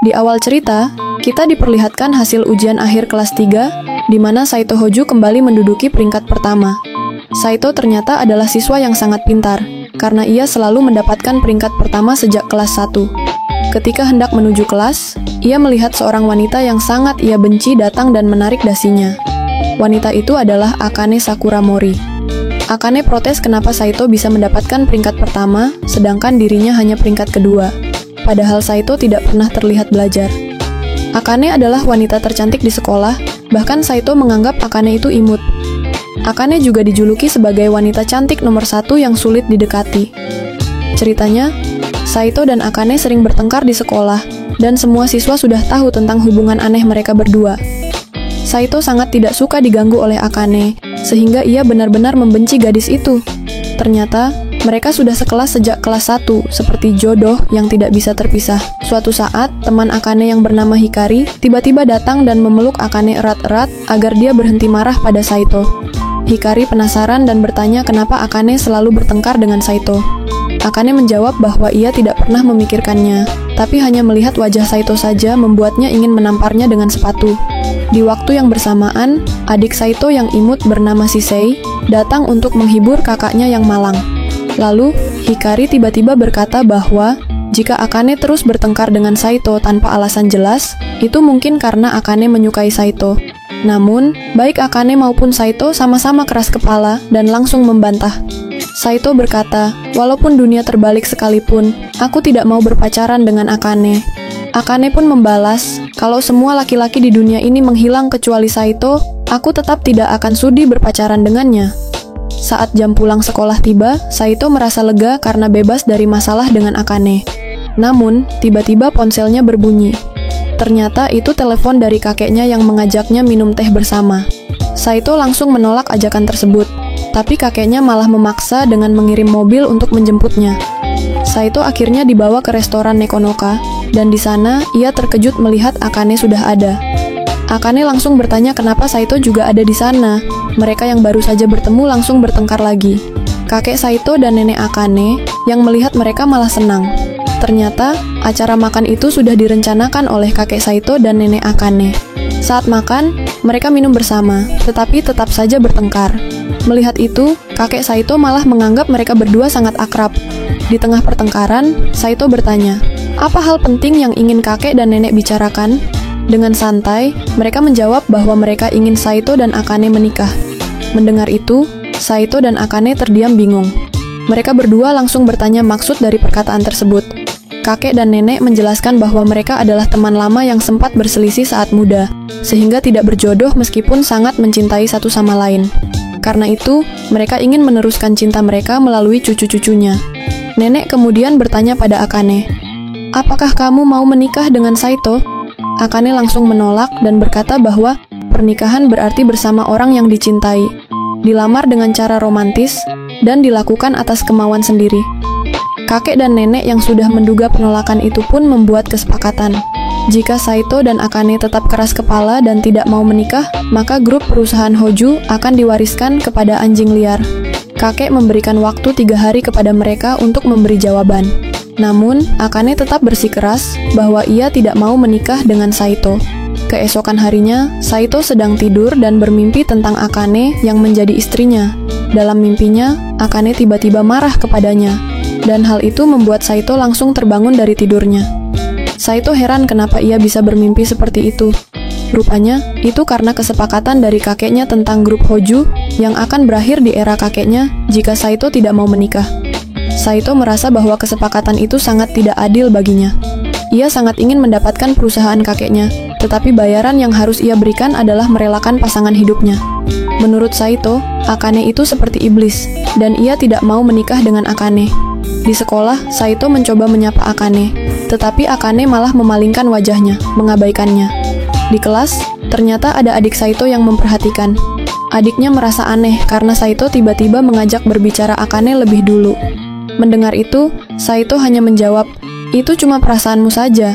Di awal cerita, kita diperlihatkan hasil ujian akhir kelas 3, di mana Saito Hoju kembali menduduki peringkat pertama. Saito ternyata adalah siswa yang sangat pintar, karena ia selalu mendapatkan peringkat pertama sejak kelas 1. Ketika hendak menuju kelas, ia melihat seorang wanita yang sangat ia benci datang dan menarik dasinya. Wanita itu adalah Akane Sakura Mori. Akane protes kenapa Saito bisa mendapatkan peringkat pertama, sedangkan dirinya hanya peringkat kedua. Padahal Saito tidak pernah terlihat belajar. Akane adalah wanita tercantik di sekolah, bahkan Saito menganggap Akane itu imut. Akane juga dijuluki sebagai wanita cantik nomor 1 yang sulit didekati. Ceritanya, Saito dan Akane sering bertengkar di sekolah, dan semua siswa sudah tahu tentang hubungan aneh mereka berdua. Saito sangat tidak suka diganggu oleh Akane, sehingga ia benar-benar membenci gadis itu. Ternyata, mereka sudah sekelas sejak kelas 1, seperti jodoh yang tidak bisa terpisah. Suatu saat, teman Akane yang bernama Hikari tiba-tiba datang dan memeluk Akane erat-erat agar dia berhenti marah pada Saito. Hikari penasaran dan bertanya kenapa Akane selalu bertengkar dengan Saito. Akane menjawab bahwa ia tidak pernah memikirkannya, tapi hanya melihat wajah Saito saja membuatnya ingin menamparnya dengan sepatu. Di waktu yang bersamaan, adik Saito yang imut bernama Shisei datang untuk menghibur kakaknya yang malang. Lalu, Hikari tiba-tiba berkata bahwa jika Akane terus bertengkar dengan Saito tanpa alasan jelas, itu mungkin karena Akane menyukai Saito. Namun, baik Akane maupun Saito sama-sama keras kepala dan langsung membantah. Saito berkata, walaupun dunia terbalik sekalipun, aku tidak mau berpacaran dengan Akane. Akane pun membalas, kalau semua laki-laki di dunia ini menghilang kecuali Saito, aku tetap tidak akan sudi berpacaran dengannya. Saat jam pulang sekolah tiba, Saito merasa lega karena bebas dari masalah dengan Akane. Namun, tiba-tiba ponselnya berbunyi. Ternyata itu telepon dari kakeknya yang mengajaknya minum teh bersama. Saito langsung menolak ajakan tersebut, tapi kakeknya malah memaksa dengan mengirim mobil untuk menjemputnya. Saito akhirnya dibawa ke restoran Nekonoka, dan di sana ia terkejut melihat Akane sudah ada. Akane langsung bertanya kenapa Saito juga ada di sana. Mereka yang baru saja bertemu langsung bertengkar lagi. Kakek Saito dan nenek Akane yang melihat mereka malah senang. Ternyata, acara makan itu sudah direncanakan oleh kakek Saito dan nenek Akane. Saat makan, mereka minum bersama, tetapi tetap saja bertengkar. Melihat itu, kakek Saito malah menganggap mereka berdua sangat akrab. Di tengah pertengkaran, Saito bertanya, apa hal penting yang ingin kakek dan nenek bicarakan? Dengan santai, mereka menjawab bahwa mereka ingin Saito dan Akane menikah. Mendengar itu, Saito dan Akane terdiam bingung. Mereka berdua langsung bertanya maksud dari perkataan tersebut. Kakek dan nenek menjelaskan bahwa mereka adalah teman lama yang sempat berselisih saat muda, sehingga tidak berjodoh meskipun sangat mencintai satu sama lain. Karena itu, mereka ingin meneruskan cinta mereka melalui cucu-cucunya. Nenek kemudian bertanya pada Akane, apakah kamu mau menikah dengan Saito? Akane langsung menolak dan berkata bahwa pernikahan berarti bersama orang yang dicintai, dilamar dengan cara romantis, dan dilakukan atas kemauan sendiri. Kakek dan nenek yang sudah menduga penolakan itu pun membuat kesepakatan. Jika Saito dan Akane tetap keras kepala dan tidak mau menikah, maka grup perusahaan Hoju akan diwariskan kepada anjing liar. Kakek memberikan waktu 3 hari kepada mereka untuk memberi jawaban. Namun, Akane tetap bersikeras bahwa ia tidak mau menikah dengan Saito. Keesokan harinya, Saito sedang tidur dan bermimpi tentang Akane yang menjadi istrinya. Dalam mimpinya, Akane tiba-tiba marah kepadanya, dan hal itu membuat Saito langsung terbangun dari tidurnya. Saito heran kenapa ia bisa bermimpi seperti itu. Rupanya, itu karena kesepakatan dari kakeknya tentang grup Hoju yang akan berakhir di era kakeknya jika Saito tidak mau menikah. Saito merasa bahwa kesepakatan itu sangat tidak adil baginya. Ia sangat ingin mendapatkan perusahaan kakeknya, tetapi bayaran yang harus ia berikan adalah merelakan pasangan hidupnya. Menurut Saito, Akane itu seperti iblis, dan ia tidak mau menikah dengan Akane. Di sekolah, Saito mencoba menyapa Akane, tetapi Akane malah memalingkan wajahnya, mengabaikannya. Di kelas, ternyata ada adik Saito yang memperhatikan. Adiknya merasa aneh karena Saito tiba-tiba mengajak berbicara Akane lebih dulu. Mendengar itu, Saito hanya menjawab, itu cuma perasaanmu saja.